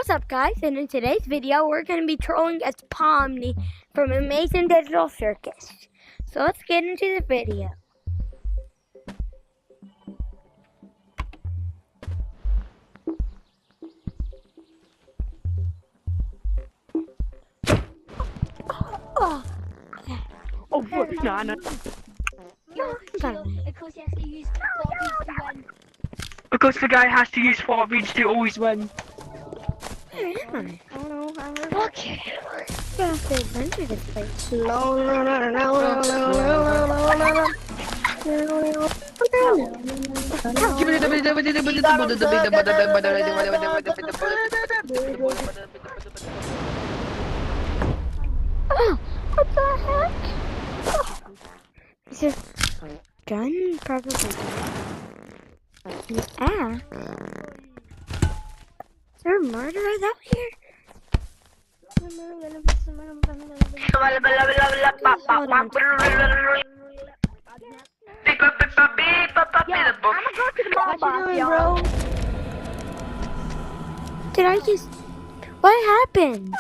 What's up, guys? And in today's video, we're going to be trolling as Pomney from Amazing Digital Circus. So let's get into the video. Oh, no, no. Because the guy has to use 4 reads to always win. Okay. Have to adventure this place. Oh, what the heck? Is it done? Probably. Yeah. Is there murderers out here? Did I just... What happened?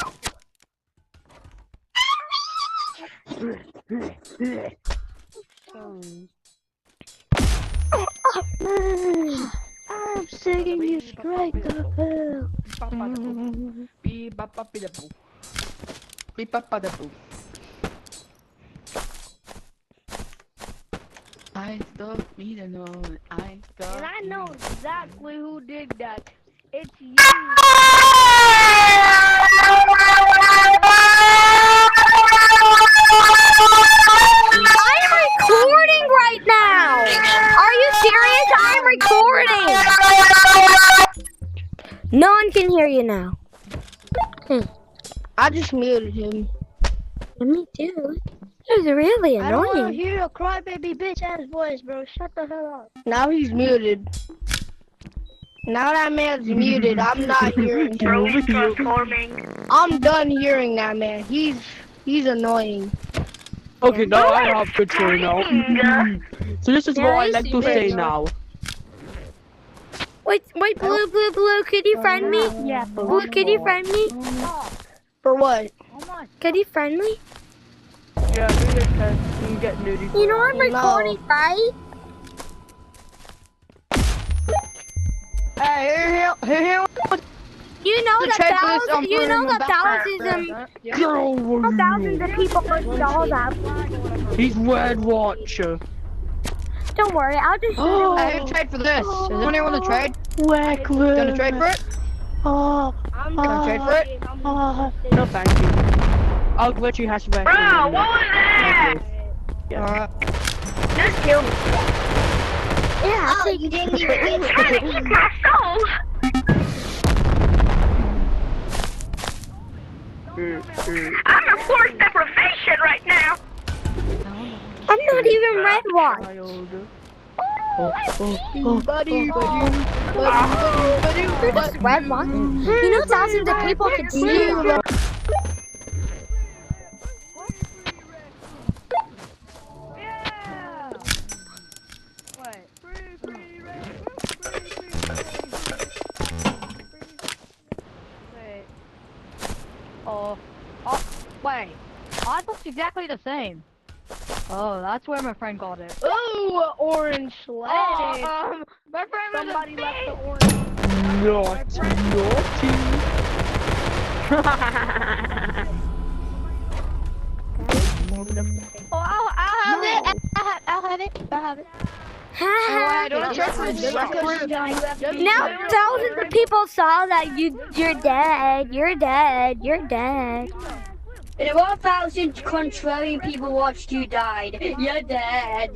I'm singing you straight to hell. I don't need to know. And I know exactly who did that. It's you. I'm recording right now. Are you serious? I'm recording. No one can hear you now. I just muted him. Me too. It was really I don't want to annoying. hear your crybaby bitch ass voice, bro. Shut the hell up. Now he's muted. Now that man's muted, I'm not hearing him. I'm done hearing that man. He's annoying. Okay, now I have control now. So this is what I like to say now. Wait, Blue, could you friend me? Yeah, Blue, could you friend me? For what? Could you friend me? Yeah, do this test. You can get nudie. You know I'm recording, right? Hey, here. You know that thousands of people saw that. He's Red Watcher. Don't worry, I'll just. Hey, who trade for this? Does anyone here want to trade? Gonna trade for it? Gonna trade for it? No, thank you. I'll let you hash back. Bro, what was that? Yeah. Just kill me. Yeah, Oh, you didn't even get Trying to eat my soul. I'm in forced deprivation right now. I'm not even Red Watch. buddy. You're just Red Watch. You know thousands of people can see you. Wait, ours looks exactly the same. Oh, that's where my friend got it. Ooh, orange sled. My friend Somebody left the orange. Naughty. Oh, I'll have it. Now thousands of people saw that you're dead. You're dead. And 1,000 contrarian people watched you died. You're dead.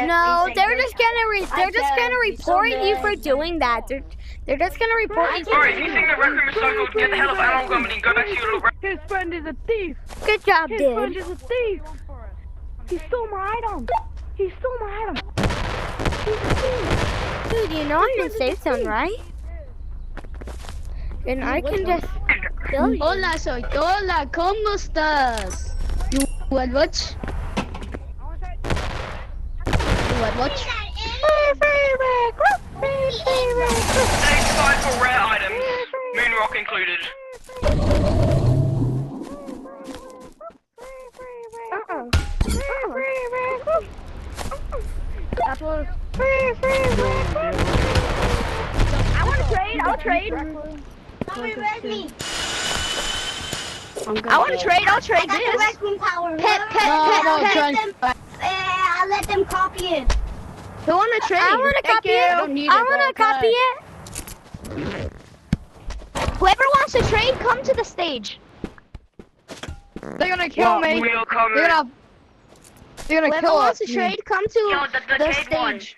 No, they're just gonna report you for doing that. They're just gonna report you. Alright, you think the rec room is so good? Get the hell up out of Germany. Go back to your little rec. His friend is a thief. Good job, His friend dude. is a thief. He stole my item. He's a thief. Dude, you know I'm in safe zone, right? And I can just kill you. Hola, soy Tola. ¿Cómo estás? You what watch? Thanks, for rare items. Moon rock included. That's what. I want to trade. I'll trade. Mommy, res me. I want to trade. I'll I trade got the this. vacuum power. I'll let them copy it. Who want to trade? I want to copy it. I want to copy it. Whoever wants to trade, come to the stage. They're gonna kill me. We'll come They're gonna Whoever kill wants us. to trade, come to Yo, the the trade one. stage.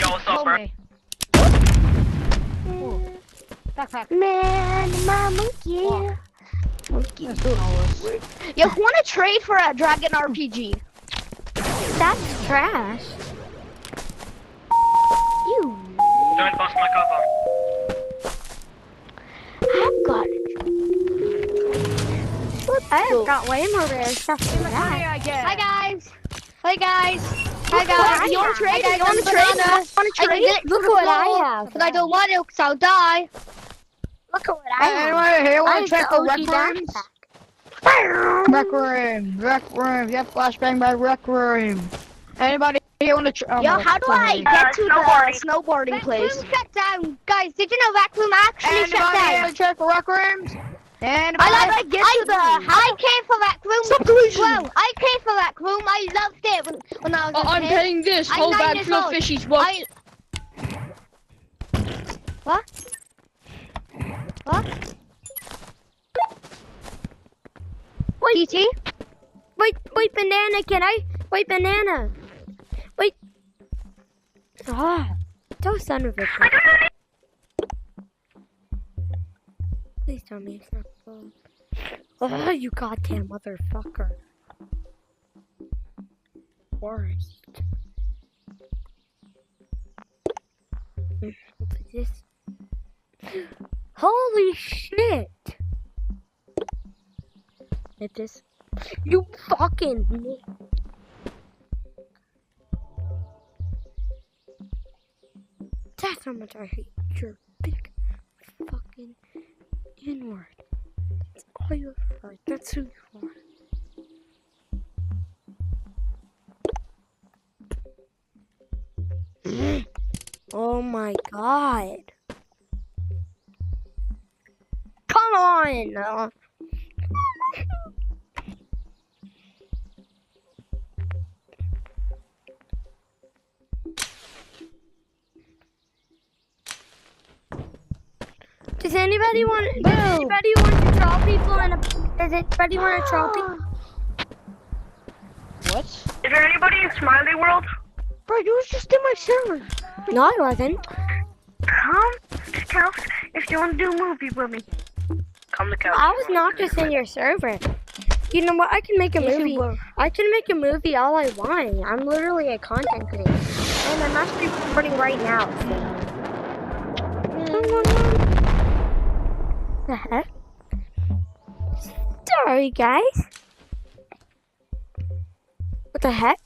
Yo, what's up, bro? Pomney. Backpack. Man, my monkey. Walk. Monkey. Let's do it. You want to trade for a Dragon RPG? That's trash. You. Don't bust my cover. I've got it. I've got way more rare stuff than Money that. I get. Hi guys. Hi guys. Hi Look what guys. I You want have. to trade? I got You want to some trade? bananas. Want to trade? Look what I have. But I don't want to, because I'll die. Look at what I have. Anyway, here, I want have to check the the OG rec rooms? backpack. Rec room. Yeah, flashbang by rec room. Anybody here want to? Yo, how do I get to snowboarding. the snowboarding place? Vacuum shut down. Guys, did you know vacuum actually shut Anybody down? want to check the rec rooms? Anybody? I get to the. I came for that room. Subdivision. Well, I came for that room. I loved it when I was a I'm kid. paying this I'm whole 9 bag years full of old. fishies. What? What? Wait, TT? wait, banana, can I? Wait, banana. Wait. Ah, don't son of a bitch. Please tell me it's not full. Oh, you goddamn motherfucker. Worst. What's this? Holy shit! It just. You fucking. That's how much I hate your big fucking N-word. That's all you ever heard. That's who you are. Oh my god. Come on! Does anybody want to troll people in a does anybody want to troll people? What? Is there anybody in Smiley World? Bro, you was just in my server. No, I wasn't. Come to the couch if you want to do a movie with me. Come to the couch. I was not just in your server. You know what? I can make a Yes, you movie. were. I can make a movie all I want. I'm literally a content creator. And I'm actually recording right now. The heck? Sorry, guys. What the heck?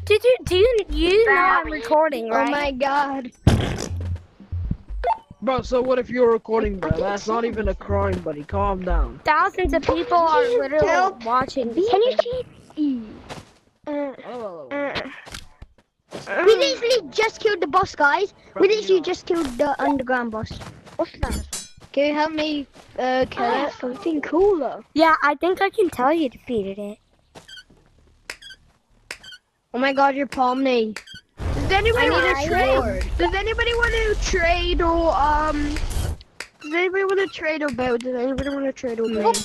Do you know I'm recording, right? Oh my god. Bro, so what if you're recording, bro? That's not even a crime, buddy. Calm down. Thousands of people are literally watching. Can you see? Oh. We literally just killed the boss, guys. We literally just killed the underground boss. What's that? Can you help me kill it? Something cooler. Yeah, I think I can tell you defeated it. Oh my god, you're Pomney. Does anybody want to trade? Does anybody want to trade or Does anybody want to trade or build? Does anybody want to trade or build?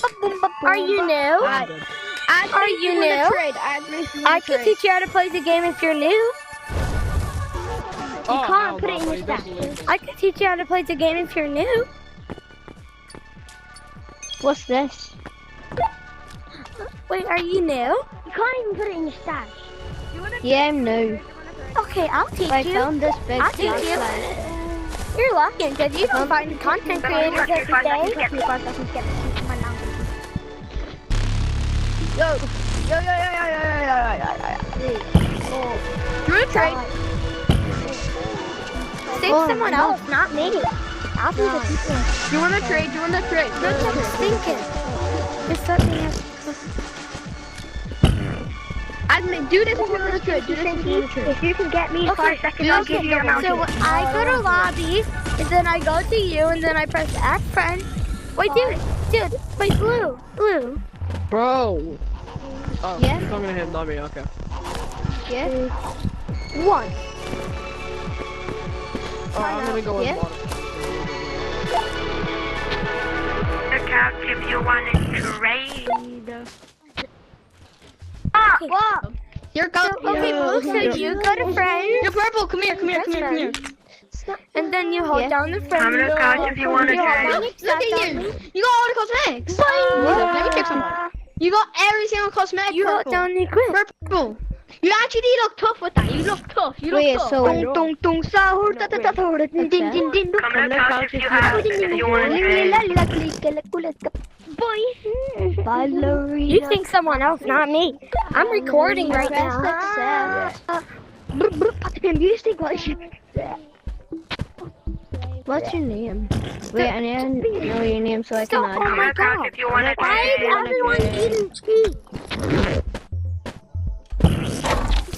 Are you new? Are you new? I can teach you how to play the game if you're new. Oh, can't no, put it in buddy, your that's stack. illegal. I can teach you how to play the game if you're new. What's this? Wait, are you new? You can't even put it in your stash. Yeah, I'm new. Okay, I'll teach I you. found this big I'll teach you. flashlight. You're lucky because you don't find content creators every day. Yo, yo, yo, yo, yo, yo, yo, yo, yo, yo, yo. trade? Save someone else, not me. I'll be the people. You wanna trade? You wanna trade? You're just thinking. Just let me have. Admin, do this if you wanna trade. Do this if you wanna trade. If you can get me 5 seconds, I'll give you a mountain. So I go to lobby, and then I go to you, and then I press add friend. Wait, dude, wait, blue. Bro. Oh, Yeah? I'm gonna hit lobby, okay. Yeah. 1. Oh, I'm gonna go with Yeah? water. Look out if you want to trade. Whoa. You're going. Okay, blue, so you go to friend, You're purple. Come here. and then you hold down the friend. I'm gonna count if you want to You hold trade. down Look accept at on you. me. You got all the cosmetics. Let me check something. You got every single cosmetic. You hold purple. down the equip. Purple. You actually look tough with that. You look tough. Wait, so Come look out if you want to trade. You think someone else, not me. I'm recording right now. What's your name? Wait, I need to know your name so I can Stop, add oh you. my Look out god. if you want to Why is trade. everyone eating cheese?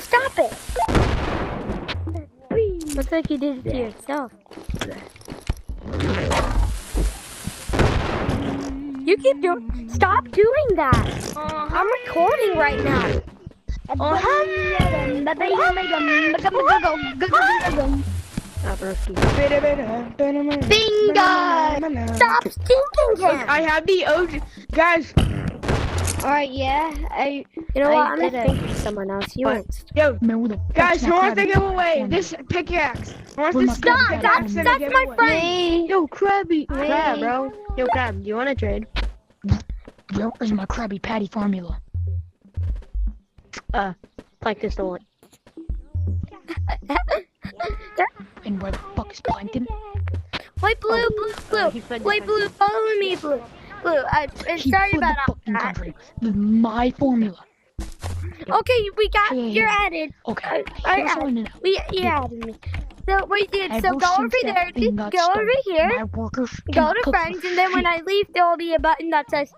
Stop it. Looks like you did it to yourself. You keep doing. Stop doing that. I'm recording right now. Bingo. Stop stinking him. I have the OG. Guys. Alright, yeah. You know what? I I'm did just it. thinking someone else. You went. Yo. Man, who the Guys, fuck's who wants that to crabby give cat away for me? this pickaxe? Who wants Where's this my crabby pickaxe? cat? That's my friend. Yo, Krabby. Crab, bro. Yo, Crab, do you want to trade? Where's my Krabby Patty formula? Like this one. And where the fuck is Plankton? Wait, blue. Wait, blue. Follow me, blue. He Sorry fled about the fucking that. country with my formula. Okay, we got. Yeah. You're added. Okay, I here's how I know. You added me. So wait, dude. So Ever go over since there. that thing got Go over started, here. my workers Go cannot to cook friends, for and then when shit. I leave, there will be a button that says,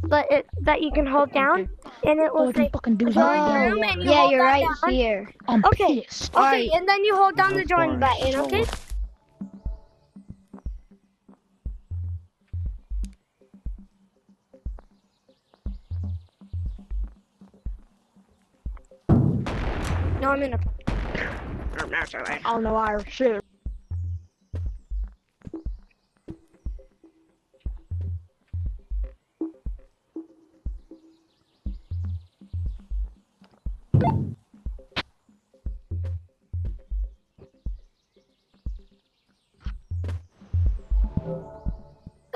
that you can hold down, and it All will I can say fucking do is join knock down room, water. and you Yeah, hold you're that right down. here. I'm Okay. pissed. Okay, and then you hold down the join button. Okay. No, I'm in a. I don't know why. Shit.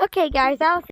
Okay, guys, I'll